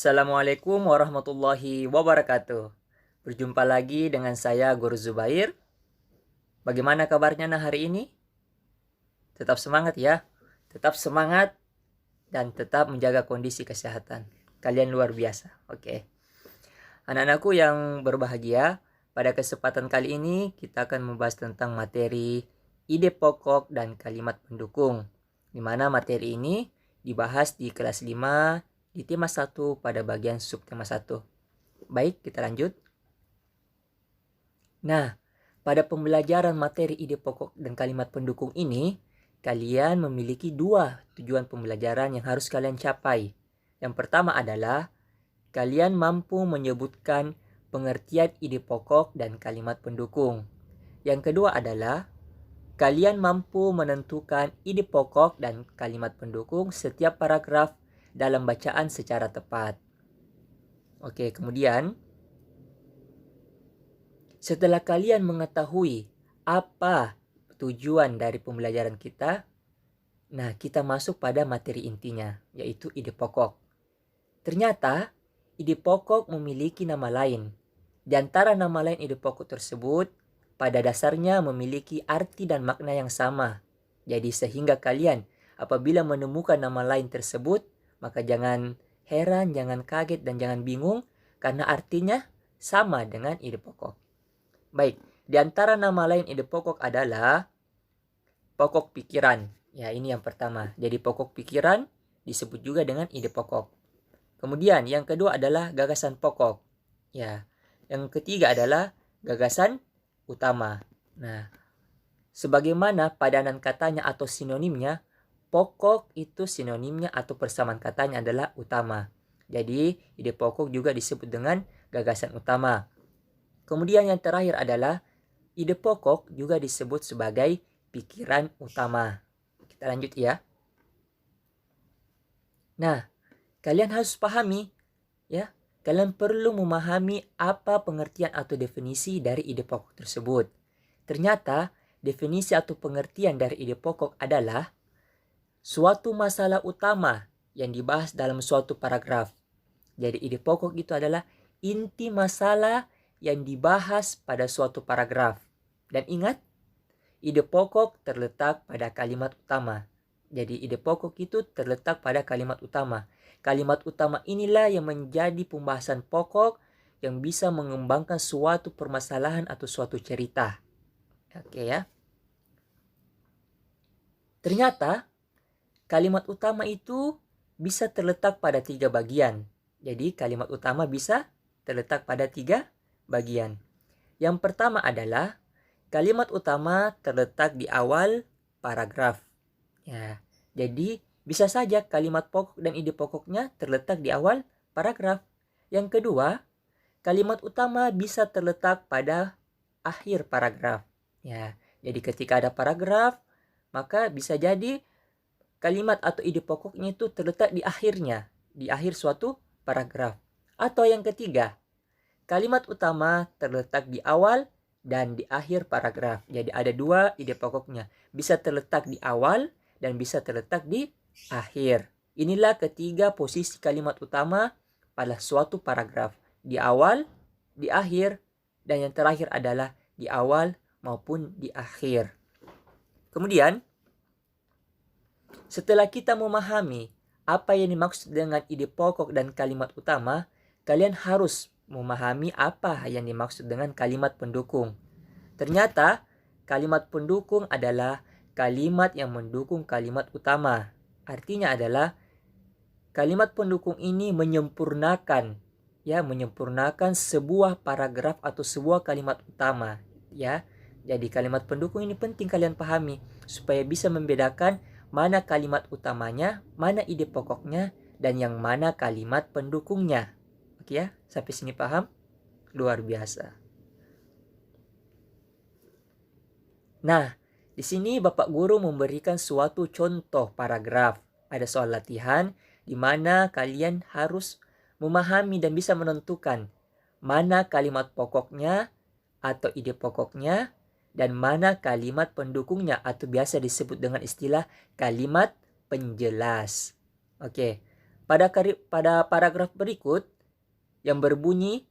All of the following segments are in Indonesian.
Assalamualaikum warahmatullahi wabarakatuh. Berjumpa lagi dengan saya Guru Zubair. Bagaimana kabarnya hari ini? Tetap semangat ya. Tetap semangat dan tetap menjaga kondisi kesehatan. Kalian luar biasa. Oke. Anak-anakku yang berbahagia, pada kesempatan kali ini kita akan membahas tentang materi ide pokok dan kalimat pendukung. Di mana materi ini dibahas di kelas 5 di tema 1 pada bagian subtema 1. Baik, kita lanjut. Nah, pada pembelajaran materi ide pokok dan kalimat pendukung ini, kalian memiliki dua tujuan pembelajaran yang harus kalian capai. Yang pertama adalah kalian mampu menyebutkan pengertian ide pokok dan kalimat pendukung. Yang kedua adalah kalian mampu menentukan ide pokok dan kalimat pendukung setiap paragraf dalam bacaan secara tepat. Oke, kemudian setelah kalian mengetahui apa tujuan dari pembelajaran kita, nah kita masuk pada materi intinya, yaitu ide pokok. Ternyata ide pokok memiliki nama lain. Di antara nama lain ide pokok tersebut, pada dasarnya memiliki arti dan makna yang sama. Jadi sehingga kalian apabila menemukan nama lain tersebut, maka jangan heran, jangan kaget, dan jangan bingung karena artinya sama dengan ide pokok. Baik, di antara nama lain ide pokok adalah pokok pikiran. Ya, ini yang pertama. Jadi pokok pikiran disebut juga dengan ide pokok. Kemudian yang kedua adalah gagasan pokok. Ya, yang ketiga adalah gagasan utama. Nah, sebagaimana padanan katanya atau sinonimnya, pokok itu sinonimnya atau persamaan katanya adalah utama. Jadi, ide pokok juga disebut dengan gagasan utama. Kemudian yang terakhir adalah ide pokok juga disebut sebagai pikiran utama. Kita lanjut ya. Nah, kalian harus pahami ya. Kalian perlu memahami apa pengertian atau definisi dari ide pokok tersebut. Ternyata, definisi atau pengertian dari ide pokok adalah suatu masalah utama yang dibahas dalam suatu paragraf. Jadi ide pokok itu adalah inti masalah yang dibahas pada suatu paragraf. Dan ingat, ide pokok terletak pada kalimat utama. Jadi ide pokok itu terletak pada kalimat utama. Kalimat utama inilah yang menjadi pembahasan pokok yang bisa mengembangkan suatu permasalahan atau suatu cerita. Oke ya. Ternyata kalimat utama itu bisa terletak pada 3 bagian. Jadi kalimat utama bisa terletak pada 3 bagian. Yang pertama adalah kalimat utama terletak di awal paragraf. Ya, jadi bisa saja kalimat pokok dan ide pokoknya terletak di awal paragraf. Yang kedua, kalimat utama bisa terletak pada akhir paragraf. Ya, jadi ketika ada paragraf, maka bisa jadi kalimat atau ide pokoknya itu terletak di akhirnya, di akhir suatu paragraf. Atau yang ketiga, kalimat utama terletak di awal dan di akhir paragraf. Jadi ada dua ide pokoknya, bisa terletak di awal dan bisa terletak di akhir. Inilah ketiga posisi kalimat utama pada suatu paragraf, di awal, di akhir, dan yang terakhir adalah di awal maupun di akhir. Kemudian, setelah kita memahami apa yang dimaksud dengan ide pokok dan kalimat utama, kalian harus memahami apa yang dimaksud dengan kalimat pendukung. Ternyata, kalimat pendukung adalah kalimat yang mendukung kalimat utama. Artinya adalah kalimat pendukung ini menyempurnakan sebuah paragraf atau sebuah kalimat utama, ya. Jadi kalimat pendukung ini penting kalian pahami supaya bisa membedakan mana kalimat utamanya, mana ide pokoknya, dan yang mana kalimat pendukungnya. Oke ya, sampai sini paham? Luar biasa. Nah, di sini Bapak Guru memberikan suatu contoh paragraf. Ada soal latihan di mana kalian harus memahami dan bisa menentukan mana kalimat pokoknya atau ide pokoknya dan mana kalimat pendukungnya atau biasa disebut dengan istilah kalimat penjelas. Oke, Pada paragraf berikut yang berbunyi,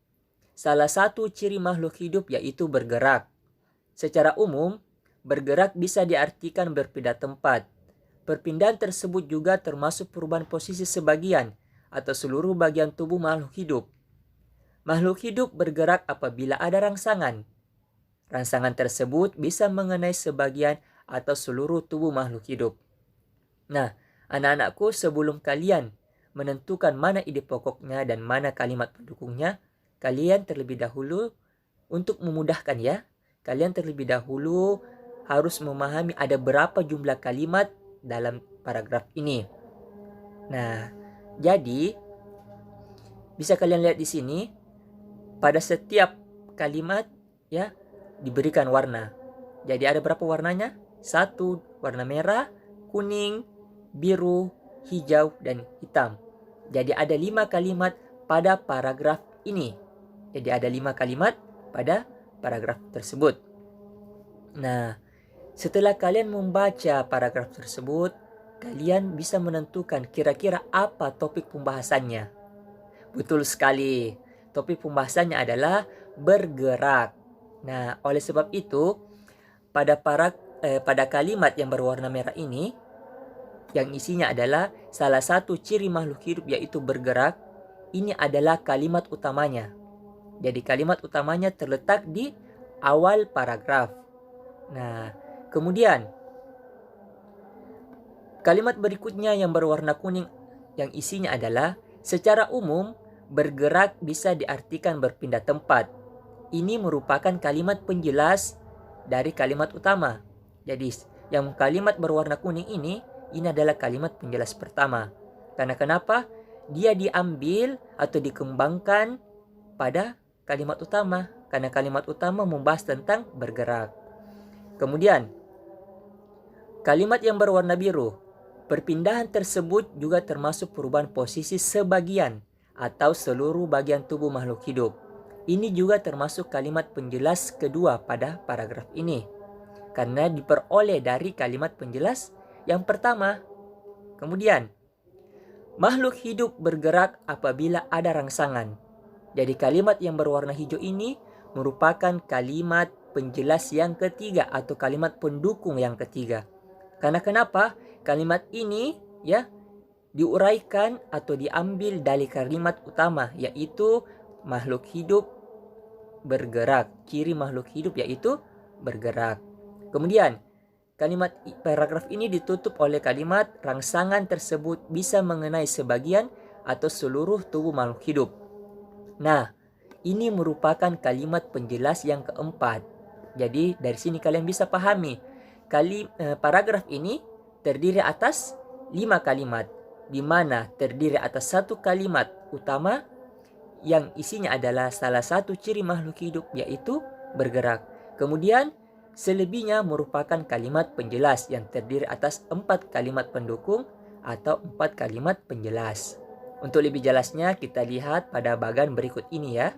salah satu ciri makhluk hidup yaitu bergerak. Secara umum, bergerak bisa diartikan berpindah tempat. Perpindahan tersebut juga termasuk perubahan posisi sebagian atau seluruh bagian tubuh makhluk hidup. Makhluk hidup bergerak apabila ada rangsangan. Rangsangan tersebut bisa mengenai sebagian atau seluruh tubuh makhluk hidup. Nah, anak-anakku, sebelum kalian menentukan mana ide pokoknya dan mana kalimat pendukungnya, kalian terlebih dahulu, untuk memudahkan ya, kalian terlebih dahulu harus memahami ada berapa jumlah kalimat dalam paragraf ini. Nah, jadi bisa kalian lihat di sini, pada setiap kalimat ya diberikan warna. Jadi ada berapa warnanya? 1 warna merah, kuning, biru, hijau, dan hitam. Jadi ada 5 kalimat pada paragraf ini. Jadi ada 5 kalimat pada paragraf tersebut. Nah, setelah kalian membaca paragraf tersebut, kalian bisa menentukan kira-kira apa topik pembahasannya. Betul sekali, topik pembahasannya adalah bergerak. Nah, oleh sebab itu, pada kalimat yang berwarna merah ini, yang isinya adalah salah satu ciri makhluk hidup yaitu bergerak, ini adalah kalimat utamanya. Jadi kalimat utamanya terletak di awal paragraf. Nah, kemudian kalimat berikutnya yang berwarna kuning yang isinya adalah secara umum bergerak bisa diartikan berpindah tempat. Ini merupakan kalimat penjelas dari kalimat utama. Jadi yang kalimat berwarna kuning ini adalah kalimat penjelas pertama. Karena kenapa? Dia diambil atau dikembangkan pada kalimat utama. Karena kalimat utama membahas tentang bergerak. Kemudian, kalimat yang berwarna biru. Perpindahan tersebut juga termasuk perubahan posisi sebagian atau seluruh bagian tubuh makhluk hidup. Ini juga termasuk kalimat penjelas kedua pada paragraf ini. Karena diperoleh dari kalimat penjelas yang pertama. Kemudian, makhluk hidup bergerak apabila ada rangsangan. Jadi kalimat yang berwarna hijau ini merupakan kalimat penjelas yang ketiga atau kalimat pendukung yang ketiga. Karena kenapa? Kalimat ini ya diuraikan atau diambil dari kalimat utama, yaitu makhluk hidup bergerak. Ciri makhluk hidup yaitu bergerak. Kemudian, kalimat paragraf ini ditutup oleh kalimat rangsangan tersebut bisa mengenai sebagian atau seluruh tubuh makhluk hidup. Nah, ini merupakan kalimat penjelas yang keempat. Jadi dari sini kalian bisa pahami paragraf ini terdiri atas 5 kalimat, di mana terdiri atas 1 kalimat utama yang isinya adalah salah satu ciri makhluk hidup yaitu bergerak. Kemudian selebihnya merupakan kalimat penjelas yang terdiri atas 4 kalimat pendukung atau 4 kalimat penjelas. Untuk lebih jelasnya kita lihat pada bagian berikut ini ya.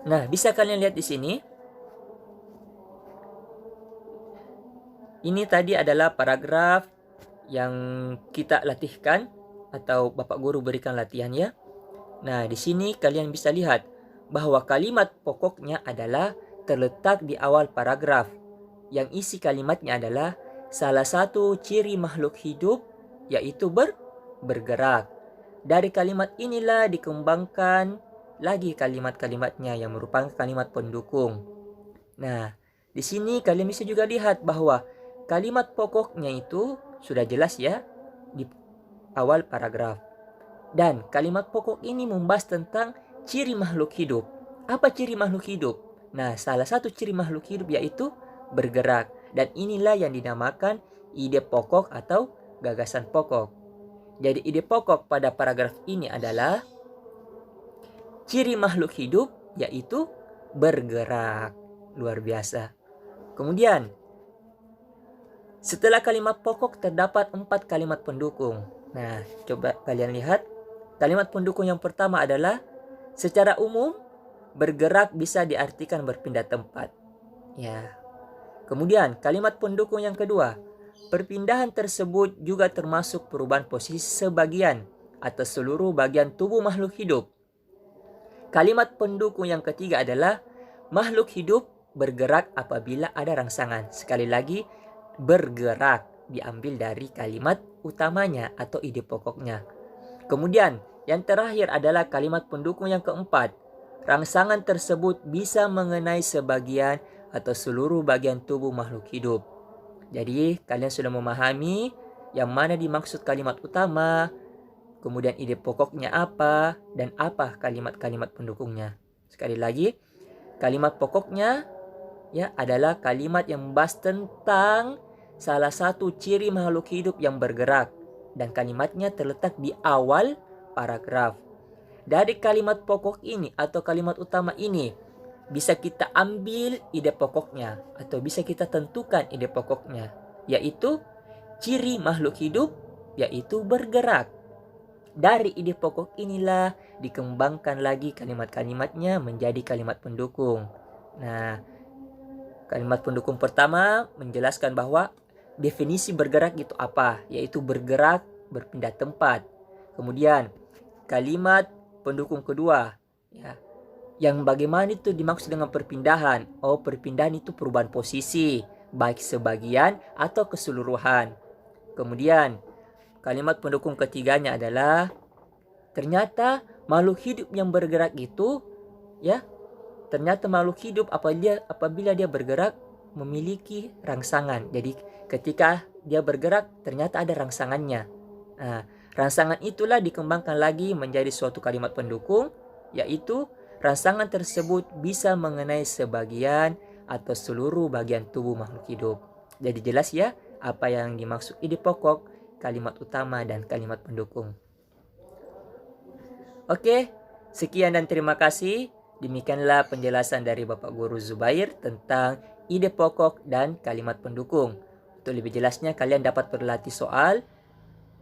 Nah, bisa kalian lihat di sini. Ini tadi adalah paragraf yang kita latihkan atau Bapak Guru berikan latihan ya. Nah, di sini kalian bisa lihat bahwa kalimat pokoknya adalah terletak di awal paragraf. Yang isi kalimatnya adalah salah satu ciri makhluk hidup yaitu bergerak. Dari kalimat inilah dikembangkan lagi kalimat-kalimatnya yang merupakan kalimat pendukung. Nah, di sini kalian bisa juga lihat bahwa kalimat pokoknya itu sudah jelas ya di awal paragraf. Dan kalimat pokok ini membahas tentang ciri makhluk hidup. Apa ciri makhluk hidup? Nah, salah satu ciri makhluk hidup yaitu bergerak. Dan inilah yang dinamakan ide pokok atau gagasan pokok. Jadi ide pokok pada paragraf ini adalah ciri makhluk hidup yaitu bergerak. Luar biasa. Kemudian, setelah kalimat pokok terdapat 4 kalimat pendukung. Nah, coba kalian lihat. Kalimat pendukung yang pertama adalah secara umum bergerak bisa diartikan berpindah tempat. Ya. Kemudian kalimat pendukung yang kedua, Perpindahan tersebut juga termasuk perubahan posisi sebagian atau seluruh bagian tubuh makhluk hidup. Kalimat pendukung yang ketiga adalah makhluk hidup bergerak apabila ada rangsangan. Sekali lagi, bergerak diambil dari kalimat utamanya atau ide pokoknya. Kemudian, yang terakhir adalah kalimat pendukung yang keempat. Rangsangan tersebut bisa mengenai sebagian atau seluruh bagian tubuh makhluk hidup. Jadi, kalian sudah memahami yang mana dimaksud kalimat utama, kemudian ide pokoknya apa, dan apa kalimat-kalimat pendukungnya. Sekali lagi, kalimat pokoknya ya adalah kalimat yang membahas tentang salah satu ciri makhluk hidup yang bergerak, dan kalimatnya terletak di awal paragraf. Dari kalimat pokok ini atau kalimat utama ini bisa kita ambil ide pokoknya atau bisa kita tentukan ide pokoknya, yaitu ciri makhluk hidup yaitu bergerak. Dari ide pokok inilah dikembangkan lagi kalimat-kalimatnya menjadi kalimat pendukung. Nah, kalimat pendukung pertama menjelaskan bahwa definisi bergerak itu apa, yaitu bergerak, berpindah tempat. Kemudian kalimat pendukung kedua, ya, yang bagaimana itu dimaksud dengan perpindahan. Oh, perpindahan itu perubahan posisi, baik sebagian atau keseluruhan. Kemudian kalimat pendukung ketiganya adalah ternyata makhluk hidup yang bergerak itu, ya, ternyata makhluk hidup apabila dia bergerak memiliki rangsangan. Jadi ketika dia bergerak ternyata ada rangsangannya. Nah, rangsangan itulah dikembangkan lagi menjadi suatu kalimat pendukung, yaitu rangsangan tersebut bisa mengenai sebagian atau seluruh bagian tubuh makhluk hidup. Jadi jelas ya apa yang dimaksud ide pokok, kalimat utama, dan kalimat pendukung. Oke, sekian dan terima kasih. Demikianlah penjelasan dari Bapak Guru Zubair tentang ide pokok dan kalimat pendukung. Untuk lebih jelasnya kalian dapat berlatih soal,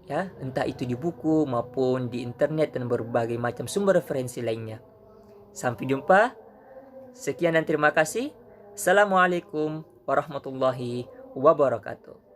ya, entah itu di buku maupun di internet dan berbagai macam sumber referensi lainnya. Sampai jumpa. Sekian dan terima kasih. Assalamualaikum warahmatullahi wabarakatuh.